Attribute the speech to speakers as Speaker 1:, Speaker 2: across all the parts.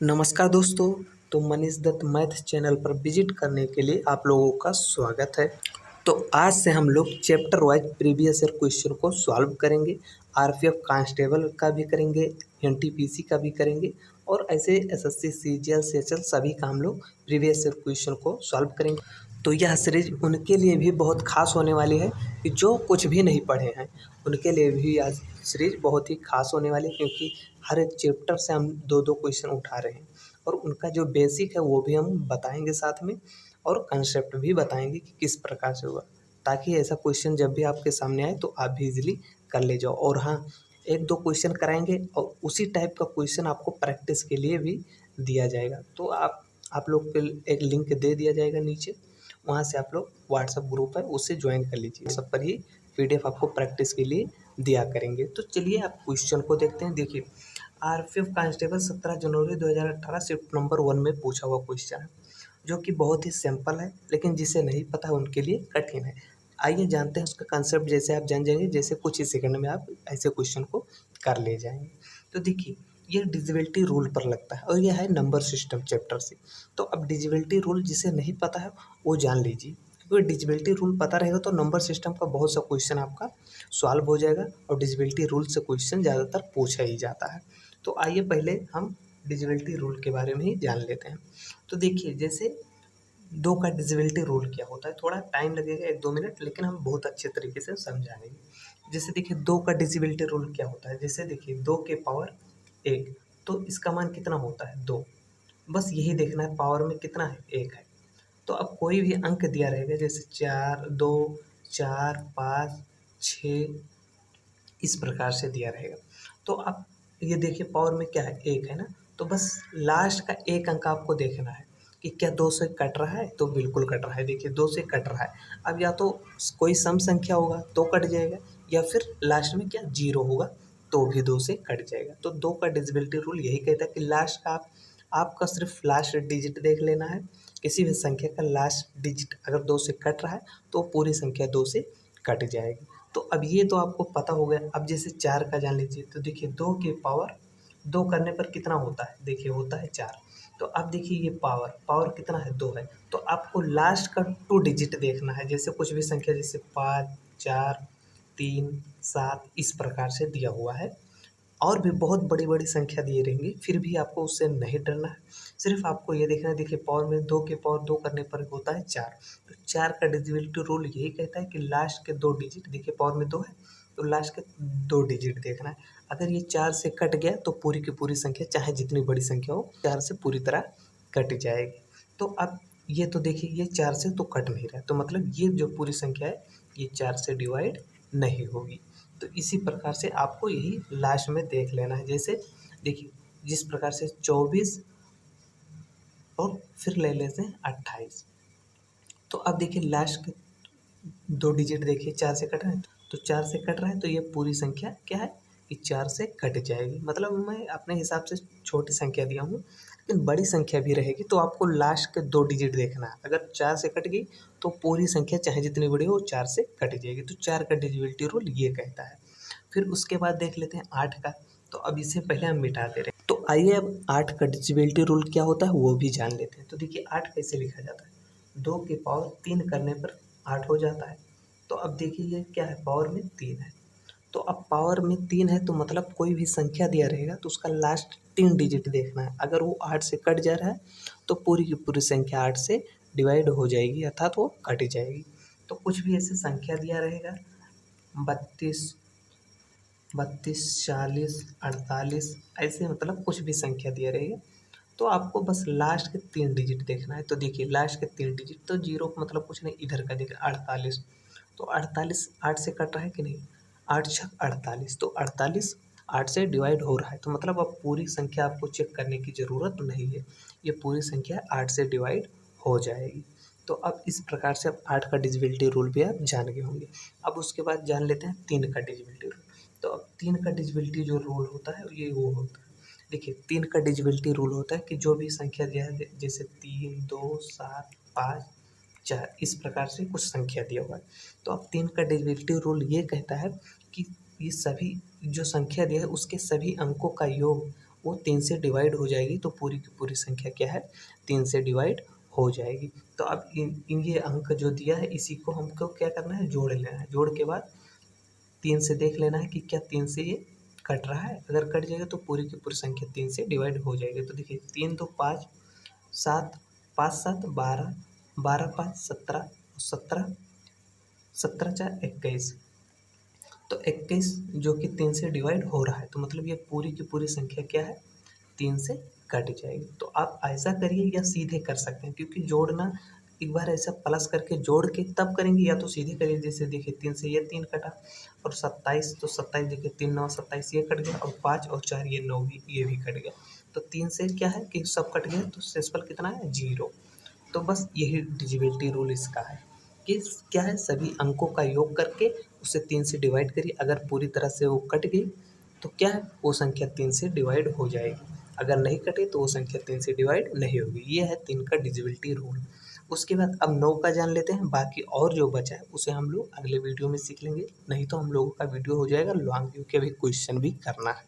Speaker 1: नमस्कार दोस्तों। तो मनीष दत्त मैथ चैनल पर विजिट करने के लिए आप लोगों का स्वागत है। तो आज से हम लोग chapter wise previous year question को सॉल्व करेंगे। आरपीएफ कांस्टेबल का भी करेंगे, एनटीपीसी का भी करेंगे और ऐसे एसएससी सीजीएल सीएचएल सभी का हम लोग प्रीवियस ईयर क्वेश्चन को सॉल्व करेंगे। तो यह सीरीज उनके लिए भी बहुत खास होने वाली है कि जो कुछ भी नहीं पढ़े हैं, उनके लिए भी यह सीरीज बहुत ही खास होने वाली है, क्योंकि हर एक चैप्टर से हम दो दो क्वेश्चन उठा रहे हैं और उनका जो बेसिक है वो भी हम बताएंगे साथ में, और कंसेप्ट भी बताएंगे कि किस प्रकार से होगा, ताकि ऐसा क्वेश्चन जब भी आपके सामने आए तो आप भी इजीली कर ले जाओ। और हाँ, एक दो क्वेश्चन कराएंगे और उसी टाइप का क्वेश्चन आपको प्रैक्टिस के लिए भी दिया जाएगा। तो आप लोग के एक लिंक दे दिया जाएगा नीचे, वहाँ से आप लोग व्हाट्सअप ग्रुप है उससे ज्वाइन कर लीजिए। सब पर ही पीडीएफ आपको प्रैक्टिस के लिए दिया करेंगे। तो चलिए आप क्वेश्चन को देखते हैं। देखिए, आरपीएफ कांस्टेबल 17 जनवरी 2018 शिफ्ट नंबर 1 में पूछा हुआ क्वेश्चन है, जो कि बहुत ही सिंपल है, लेकिन जिसे नहीं पता है उनके लिए कठिन है। आइए जानते हैं उसका कंसेप्ट। जैसे आप जान जाएंगे, जैसे कुछ ही सेकंड में आप ऐसे क्वेश्चन को कर ले जाएंगे। तो देखिए, ये डिजिबिलिटी रूल पर लगता है और यह है नंबर सिस्टम चैप्टर से। तो अब डिजिबिलिटी रूल जिसे नहीं पता है वो जान लीजिए, क्योंकि डिजिबिलिटी रूल पता रहेगा तो नंबर सिस्टम का बहुत सा क्वेश्चन आपका सॉल्व हो जाएगा, और डिजिबिलिटी रूल से क्वेश्चन ज़्यादातर पूछा ही जाता है। तो आइए पहले हम डिजिबिलिटी रूल के बारे में ही जान लेते हैं। तो देखिए, जैसे दो का डिजिबिलिटी रूल क्या होता है, थोड़ा टाइम लगेगा 1-2 मिनट, लेकिन हम बहुत अच्छे तरीके से समझाएंगे। जैसे देखिए, दो का डिजिबिलिटी रूल क्या होता है। जैसे देखिए, 2 के पावर 1, तो इसका मान कितना होता है 2। बस यही देखना है, पावर में कितना है 1 है। तो अब कोई भी अंक दिया रहेगा, जैसे 4, 2, 4, 5, 6, इस प्रकार से दिया रहेगा। तो अब ये देखिए, पावर में क्या है 1 है ना, तो बस लास्ट का एक अंक आपको देखना है कि क्या 2 से कट रहा है, तो बिल्कुल कट रहा है। देखिए, 2 से कट रहा है। अब या तो कोई सम संख्या होगा तो कट जाएगा, या फिर लास्ट में क्या 0 होगा तो भी 2 से कट जाएगा। तो 2 का डिजिबिलिटी रूल यही कहता है कि लास्ट का आपका सिर्फ लास्ट डिजिट देख लेना है। किसी भी संख्या का लास्ट डिजिट अगर 2 से कट रहा है तो पूरी संख्या 2 से कट जाएगी। तो अब ये तो आपको पता हो गया। अब जैसे 4 का जान लीजिए। तो देखिए, 2 करने पर कितना होता है, देखिए होता है 4। तो अब देखिए, ये पावर पावर कितना है 2 है। तो आपको लास्ट का 2 डिजिट देखना है। जैसे कुछ भी संख्या, जैसे 5, 4, 3, 7 इस प्रकार से दिया हुआ है, और भी बहुत बड़ी बड़ी संख्या दिए रहेंगी, फिर भी आपको उससे नहीं डरना है। सिर्फ आपको ये देखना है, देखिए पावर में 2 के पावर 2 करने पर होता है 4। तो 4 का डिजिबिलिटी रूल यही कहता है कि लास्ट के 2 डिजिट, देखिए पावर में 2 है तो लास्ट के 2 डिजिट देखना है। अगर ये 4 से कट गया तो पूरी की पूरी संख्या, चाहे जितनी बड़ी संख्या हो, 4 से पूरी तरह कट जाएगी। तो अब ये तो देखिए, ये 4 से तो कट नहीं रहा, तो मतलब ये जो पूरी संख्या है ये 4 से डिवाइड नहीं होगी। तो इसी प्रकार से आपको यही लास्ट में देख लेना है। जैसे देखिए, जिस प्रकार से 24 और फिर ले लेते हैं 28। तो अब देखिए, लास्ट के 2 डिजिट देखिए 4 से कट रहे हैं, तो 4 से कट रहा है तो ये पूरी संख्या क्या है कि 4 से कट जाएगी। मतलब मैं अपने हिसाब से छोटी संख्या दिया हूँ, लेकिन बड़ी संख्या भी रहेगी तो आपको लास्ट के 2 डिजिट देखना है। अगर 4 से कट गई तो पूरी संख्या चाहे जितनी बड़ी हो 4 से कट जाएगी। तो 4 का डिजिबिलिटी रूल ये कहता है। फिर उसके बाद देख लेते हैं 8 का। तो अब इसे पहले हम मिटा दे रहे हैं। तो आइए अब 8 का डिजिबिलिटी रूल क्या होता है वो भी जान लेते हैं। तो देखिए, 8 कैसे लिखा जाता है। 2 के पावर 3 करने पर 8 हो जाता है। तो अब देखिए, ये क्या है, पावर में 3 है। तो अब पावर में 3 है तो मतलब कोई भी संख्या दिया रहेगा तो उसका लास्ट 3 डिजिट देखना है। अगर वो 8 से कट जा रहा है तो पूरी की पूरी संख्या 8 से डिवाइड हो जाएगी, अर्थात वो कट जाएगी। तो कुछ भी ऐसे संख्या दिया रहेगा, 32, 40, 48, ऐसे मतलब कुछ भी संख्या दिया रहेगा, तो आपको बस लास्ट के 3 डिजिट देखना है। तो देखिए, लास्ट के 3 डिजिट तो 0 मतलब कुछ नहीं, इधर का देखिए 48। तो 48 8 से कट रहा है कि नहीं, 8 छक 48, तो 48 8 से डिवाइड हो रहा है, तो मतलब अब पूरी संख्या आपको चेक करने की ज़रूरत नहीं है, ये पूरी संख्या 8 से डिवाइड हो जाएगी। तो अब इस प्रकार से अब 8 का डिजिबिलिटी रूल भी आप जान गए होंगे। अब उसके बाद जान लेते हैं 3 का डिजिबिलिटी रूल। तो अब 3 का डिजिबिलिटी जो रूल होता है ये वो होता है, देखिए 3 का डिजिबिलिटी रूल होता है कि जो भी संख्या दिया है, जैसे 3, 2, 7, 5, 4 इस प्रकार से कुछ संख्या दिया हुआ है। तो अब 3 का डिजिबिलिटी रूल ये कहता है कि ये सभी जो संख्या दिया है उसके सभी अंकों का योग वो 3 से डिवाइड हो जाएगी तो पूरी की पूरी संख्या क्या है 3 से डिवाइड हो जाएगी। तो अब इन ये अंक जो दिया है इसी को हमको क्या करना है जोड़ लेना है। जोड़ के बाद 3 से देख लेना है कि क्या 3 से ये कट रहा है। अगर कट जाएगा तो पूरी की पूरी संख्या 3 से डिवाइड हो जाएगी। तो देखिए 3 2 5 7 5 7 12 12 5 17 17 17 4 21। तो 21 जो कि 3 से डिवाइड हो रहा है तो मतलब ये पूरी की पूरी संख्या क्या है 3 से कट जाएगी। तो आप ऐसा करिए या सीधे कर सकते हैं क्योंकि जोड़ना एक बार ऐसा प्लस करके जोड़ के तब करेंगे या तो सीधे करिए। जैसे देखिए 3 से ये 3 कटा और 27 तो 27 देखिए 3 9 27 ये कट गया और 5 और 4 ये 9 भी ये भी कट गया। तो 3 से क्या है कि सब कट गया तो शेषफल कितना है 0। तो बस यही डिजिबिलिटी रूल इसका है कि क्या है सभी अंकों का योग करके उसे 3 से डिवाइड करिए। अगर पूरी तरह से वो कट गई तो क्या है वो संख्या 3 से डिवाइड हो जाएगी। अगर नहीं कटे तो वो संख्या 3 से डिवाइड नहीं होगी। ये है 3 का डिजिबिलिटी रूल। उसके बाद अब 9 का जान लेते हैं। बाकी और जो बचा है उसे हम लोग अगले वीडियो में सीख लेंगे। नहीं तो हम लोगों का वीडियो हो जाएगा लॉन्ग क्योंकि अभी क्वेश्चन भी करना है।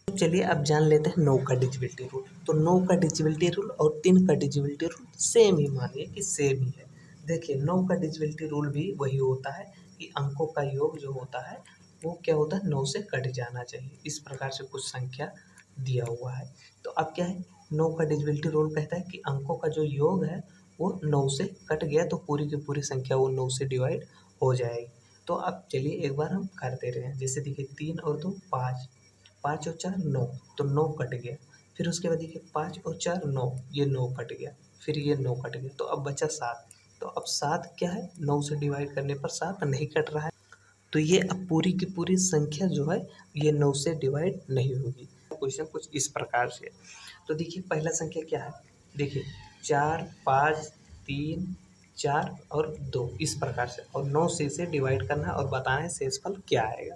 Speaker 1: तो चलिए अब जान लेते हैं 9 का डिजिबिलिटी रूल। तो 9 का डिजिबिलिटी रूल और 3 का डिजिबिलिटी रूल सेम ही मानिए कि सेम ही है। देखिए 9 का डिजिबिलिटी रूल भी वही होता है कि अंकों का योग जो होता है वो क्या होता है 9 से कट जाना चाहिए। इस प्रकार से कुछ संख्या दिया हुआ है। तो अब क्या है 9 का डिजिबिलिटी रूल कहता है कि अंकों का जो योग है वो 9 से कट गया तो पूरी की पूरी संख्या वो 9 से डिवाइड हो जाएगी। तो अब चलिए एक बार हम कर दे रहे हैं। जैसे देखिए 3 और 2 5 5 और 4 9 तो 9 कट गया। फिर उसके बाद देखिए 5 और 4 9 ये 9 कट गया। फिर ये 9 कट गया तो अब बचा 7। तो अब 7 क्या है 9 से डिवाइड करने पर 7 नहीं कट रहा है। तो ये अब पूरी की पूरी संख्या जो है ये 9 से डिवाइड नहीं होगी। क्वेश्चन कुछ इस प्रकार से है। तो देखिए पहला संख्या क्या है देखिए 4 5 3 4 और 2 इस प्रकार से और 9 से डिवाइड करना है और बताना है शेषफल क्या आएगा।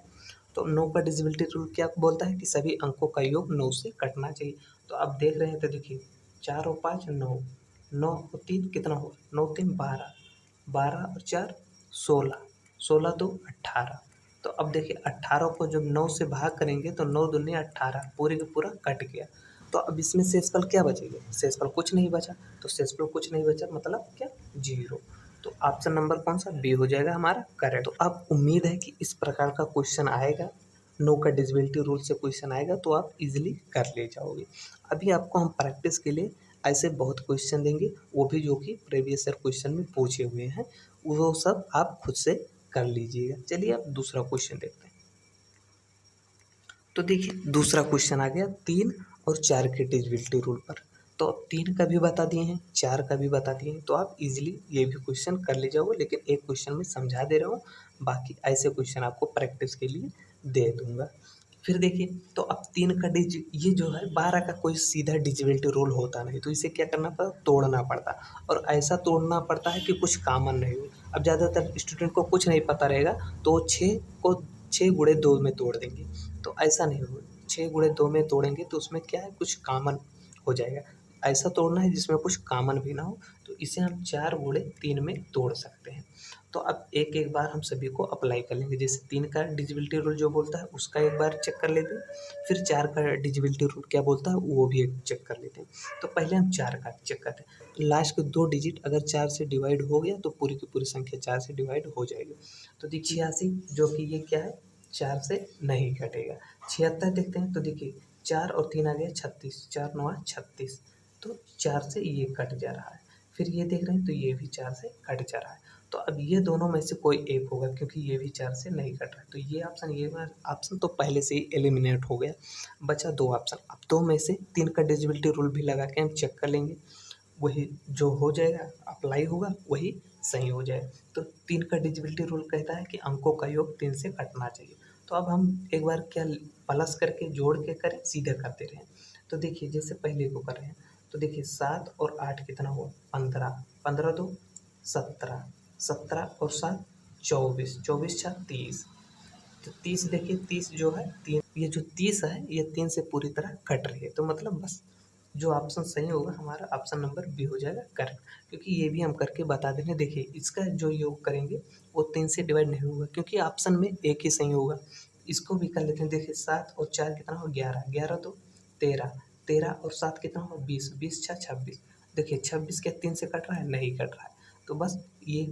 Speaker 1: तो 9 का डिजिबिलिटी रूल क्या बोलता है कि सभी अंकों का योग 9 से कटना चाहिए। तो अब देख रहे हैं तो देखिए 4 और 5 9 9 और 3 कितना हुआ 9 3 12 12 और 4 16 16 2 18। तो अब देखिए 18 को जब 9 से भाग करेंगे तो 9 दूनी 18 पूरे का पूरा कट गया। तो अब इसमें शेषफल क्या बचेगा शेषफल कुछ नहीं बचा। तो शेषफल कुछ नहीं बचा मतलब क्या 0। तो ऑप्शन नंबर कौन सा बी हो जाएगा हमारा करेक्ट। तो अब उम्मीद है कि इस प्रकार का क्वेश्चन आएगा 9 का डिजिबिलिटी रूल से क्वेश्चन आएगा तो आप इजीली कर ले जाओगे। अभी आपको हम प्रैक्टिस के लिए ऐसे बहुत क्वेश्चन देंगे वो भी जो कि प्रीवियस ईयर क्वेश्चन में पूछे हुए हैं वो सब आप खुद से कर लीजिएगा। चलिए अब दूसरा क्वेश्चन देखते हैं। तो देखिए दूसरा क्वेश्चन आ गया 3 और 4 के डिजिबिलिटी रूल पर। तो अब 3 का भी बता दिए हैं 4 का भी बता दिए हैं तो आप इजीली ये भी क्वेश्चन कर ले जाओगे। लेकिन एक क्वेश्चन में समझा दे रहा हूँ बाकी ऐसे क्वेश्चन आपको प्रैक्टिस के लिए दे दूंगा। फिर देखिए तो अब 3 का ये जो है 12 का कोई सीधा डिजिबिलिटी रूल होता नहीं तो इसे क्या करना पड़ता तोड़ना पड़ता और ऐसा तोड़ना पड़ता है कि कुछ कॉमन नहीं हो। अब ज़्यादातर स्टूडेंट को कुछ नहीं पता रहेगा तो 6 को 6 गुणे 2 में तोड़ देंगे। तो ऐसा नहीं होगा 6 गुणे 2 में तोड़ेंगे तो उसमें क्या है कुछ कॉमन हो जाएगा। ऐसा तोड़ना है जिसमें कुछ कॉमन भी ना हो तो इसे हम 4 गुणे 3 में तोड़ सकते हैं। तो अब एक एक बार हम सभी को अप्लाई कर लेंगे। जैसे 3 का डिजिबिलिटी रूल जो बोलता है उसका एक बार चेक कर लेते हैं। फिर 4 का डिजिबिलिटी रूल क्या बोलता है वो भी एक चेक कर लेते हैं। तो पहले हम 4 का चेक करते हैं। लास्ट के 2 डिजिट अगर 4 से डिवाइड हो गया तो पूरी की पूरी संख्या 4 से डिवाइड हो जाएगी। तो देखिए 86 जो कि ये क्या है 4 से नहीं घटेगा। 76 देखते हैं तो देखिए 4 और 3 आ गया 36 4 9 36। तो 4 से ये कट जा रहा है। फिर ये देख रहे हैं तो ये भी 4 से कट जा रहा है। तो अब ये दोनों में से कोई एक होगा क्योंकि ये भी 4 से नहीं कट रहा है। तो ये ऑप्शन तो पहले से ही एलिमिनेट हो गया। बचा 2 ऑप्शन। अब 2 में से 3 का डिजिबिलिटी रूल भी लगा के हम चेक कर लेंगे। वही जो हो जाएगा अप्लाई होगा वही सही हो जाएगा। तो 3 का डिजिबिलिटी रूल कहता है कि अंकों का योग 3 से कटना चाहिए। तो अब हम एक बार क्या प्लस करके जोड़ के करें सीधे करते रहें। तो देखिए जैसे पहले को कर रहे हैं तो देखिए 7 और 8 कितना हुआ 15 15 2 17 17 और 7 24 24 6 30। तो 30 देखिए 30 जो है 3 ये जो 30 है ये 3 से पूरी तरह कट रही है। तो मतलब बस जो ऑप्शन सही होगा हमारा ऑप्शन नंबर बी हो जाएगा करेक्ट। क्योंकि ये भी हम करके बता देंगे। देखिए इसका जो योग करेंगे वो 3 से डिवाइड नहीं होगा क्योंकि ऑप्शन में एक ही सही होगा। इसको भी कर लेते हैं। देखिए 7 और 4 कितना हो 11 11 तो 13 13 और 7 कितना हुआ 20, 20 छः 26। देखिए 26 क्या 3 से कट रहा है, नहीं कट रहा है, तो बस ये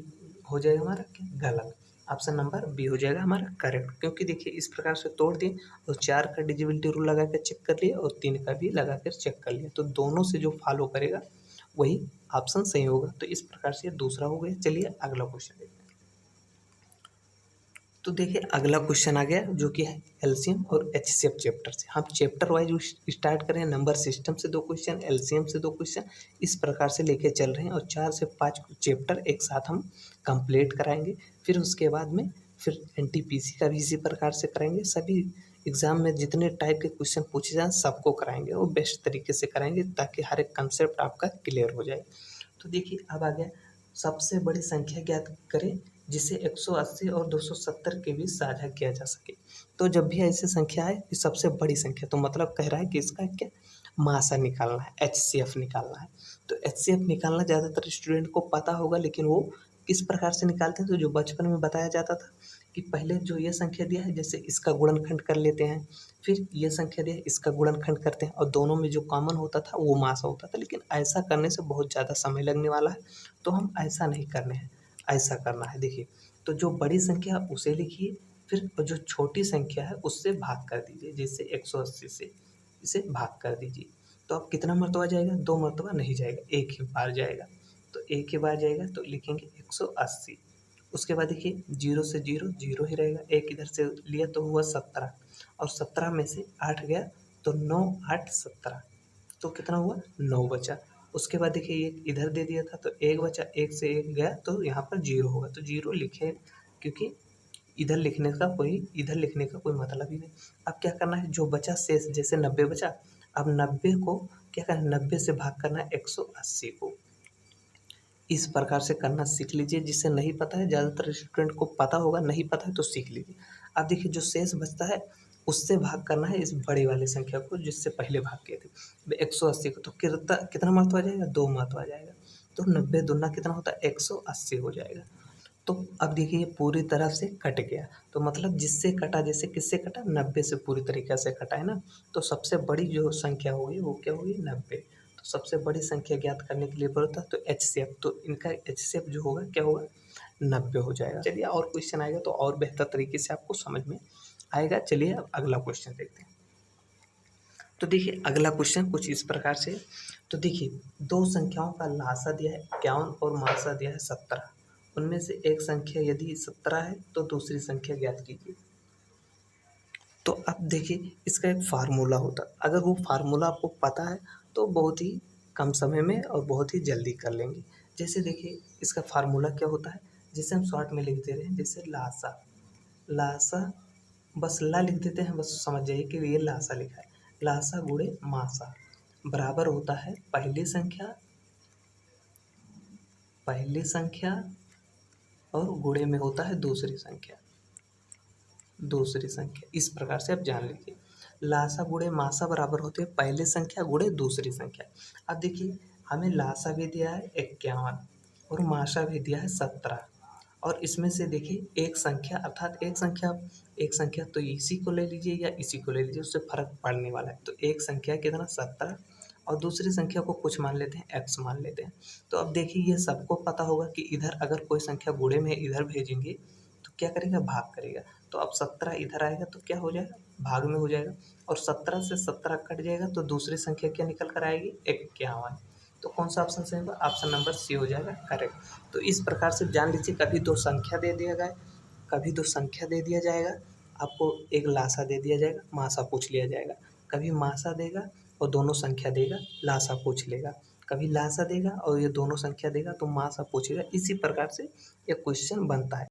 Speaker 1: हो जाएगा हमारा क्या गलत। ऑप्शन नंबर बी हो जाएगा हमारा करेक्ट, क्योंकि देखिए इस प्रकार से तोड़ दिए और 4 का डिजिबिलिटी रूल लगा कर चेक कर लिया और 3 का भी लगा कर चेक कर लिया, तो दोनों से जो फॉलो करेगा वही ऑप्शन सही होगा। तो इस प्रकार से दूसरा हो गया। चलिए अगला क्वेश्चन देखते हैं। तो देखिए अगला क्वेश्चन आ गया जो कि है एलसीएम और एचसीएफ चैप्टर से। हम चैप्टर वाइज स्टार्ट करें, नंबर सिस्टम से 2 क्वेश्चन, एलसीएम से 2 क्वेश्चन, इस प्रकार से लेके चल रहे हैं और 4 से 5 चैप्टर एक साथ हम कंप्लीट कराएंगे। फिर उसके बाद में फिर एनटीपीसी का भी इसी प्रकार से कराएंगे। सभी एग्जाम में जितने टाइप के क्वेश्चन पूछे जाएँ सबको कराएंगे और बेस्ट तरीके से कराएंगे ताकि हर एक कंसेप्ट आपका क्लियर हो जाए। तो देखिए अब आ गया सबसे बड़ी संख्या ज्ञात करें जिसे 180 और 270 के बीच साझा किया जा सके। तो जब भी ऐसी संख्या है कि सबसे बड़ी संख्या, तो मतलब कह रहा है कि इसका क्या मासा निकालना है, एचसीएफ निकालना है। तो एचसीएफ निकालना ज़्यादातर स्टूडेंट को पता होगा, लेकिन वो किस प्रकार से निकालते हैं, तो जो बचपन में बताया जाता था कि पहले जो ये संख्या दिया है जैसे इसका गुणनखंड कर लेते हैं, फिर ये संख्या दिया है इसका गुणनखंड करते हैं और दोनों में जो कॉमन होता था वो मासा होता था। लेकिन ऐसा करने से बहुत ज़्यादा समय लगने वाला है, तो हम ऐसा नहीं करने हैं, ऐसा करना है। देखिए तो जो बड़ी संख्या है उसे लिखिए, फिर जो छोटी संख्या है उससे भाग कर दीजिए, जैसे 180 से इसे भाग कर दीजिए। तो अब कितना मरतबा जाएगा, 2 मरतबा नहीं जाएगा, एक ही बार जाएगा। तो एक ही बार जाएगा तो लिखेंगे 180। उसके बाद देखिए 0 से 0 0 ही रहेगा, एक इधर से लिया तो हुआ 17 और 17 में से 8 गया तो 9 8 17, तो कितना हुआ 9 बचा। उसके बाद देखिए ये इधर दे दिया था तो 1 बचा, 1 से 1 गया तो यहाँ पर 0 होगा, तो 0 लिखे क्योंकि इधर लिखने का कोई मतलब ही नहीं। अब क्या करना है, जो बचा शेष, जैसे 90 बचा, अब 90 को क्या करना है, 90 से भाग करना है 180 को। इस प्रकार से करना सीख लीजिए। जिसे नहीं पता है, ज़्यादातर स्टूडेंट को पता होगा, नहीं पता है तो सीख लीजिए। अब देखिए जो शेष बचता है उससे भाग करना है इस बड़ी वाली संख्या को जिससे पहले भाग किए थे 180 को, तो कितना महत्व आ जाएगा, 2 महत्व आ जाएगा। तो 90 दूना कितना होता है 180 हो जाएगा। तो अब देखिए ये पूरी तरह से कट गया, तो मतलब जिससे कटा, जैसे किससे कटा, 90 से पूरी तरीके से कटा है ना। तो सबसे बड़ी जो संख्या होगी वो क्या होगी 90। तो सबसे बड़ी संख्या ज्ञात करने के लिए बोलता है तो एचसीएफ, तो इनका एचसीएफ जो होगा क्या होगा 90 हो जाएगा। चलिए और क्वेश्चन आएगा तो और बेहतर तरीके से आपको समझ में आएगा। चलिए अब अगला क्वेश्चन देखते हैं। तो देखिए अगला क्वेश्चन कुछ इस प्रकार से। तो देखिए 2 संख्याओं का लासा दिया है 51 और मासा दिया है 17। उनमें से एक संख्या यदि 17 है तो दूसरी संख्या ज्ञात कीजिए। तो अब देखिए इसका एक फार्मूला होता है, अगर वो फार्मूला आपको पता है तो बहुत ही कम समय में और बहुत ही जल्दी कर लेंगे। जैसे देखिए इसका फार्मूला क्या होता है, जैसे हम शॉर्ट में लिख दे रहे हैं, जैसे लासा, लासा बस ला लिख देते हैं, बस समझ जाइए कि ये लासा लिखा है। लासा गुणे मासा बराबर होता है पहली संख्या और गुणे में होता है दूसरी संख्या। इस प्रकार से आप जान लीजिए, लासा गुणे मासा बराबर होते हैं पहली संख्या गुणे दूसरी संख्या। अब देखिए हमें लासा भी दिया है 51 और मासा भी दिया है 17, और इसमें से देखिए एक संख्या, अर्थात एक संख्या तो इसी को ले लीजिए या इसी को ले लीजिए, उससे फर्क पड़ने वाला है। तो एक संख्या कितना 17 और दूसरी संख्या को कुछ मान लेते हैं, x मान लेते हैं। तो अब देखिए ये सबको पता होगा कि इधर अगर कोई संख्या गुणे में इधर भेजेंगे तो क्या करेगा, भाग करेगा। तो अब 17 इधर आएगा तो क्या हो जाएगा, भाग में हो जाएगा, और 17 से 17 कट जाएगा तो दूसरी संख्या क्या निकल कर आएगी 51। तो कौन सा ऑप्शन सही होगा, ऑप्शन नंबर सी हो जाएगा करेक्ट। तो इस प्रकार से जान लीजिए, कभी 2 संख्या दे दिया गया, कभी 2 संख्या दे दिया जाएगा, आपको एक लासा दे दिया जाएगा, मासा पूछ लिया जाएगा। कभी मासा देगा और दोनों संख्या देगा, लासा पूछ लेगा। कभी लासा देगा और ये दोनों संख्या देगा तो मासा पूछेगा। इसी प्रकार से ये क्वेश्चन बनता है।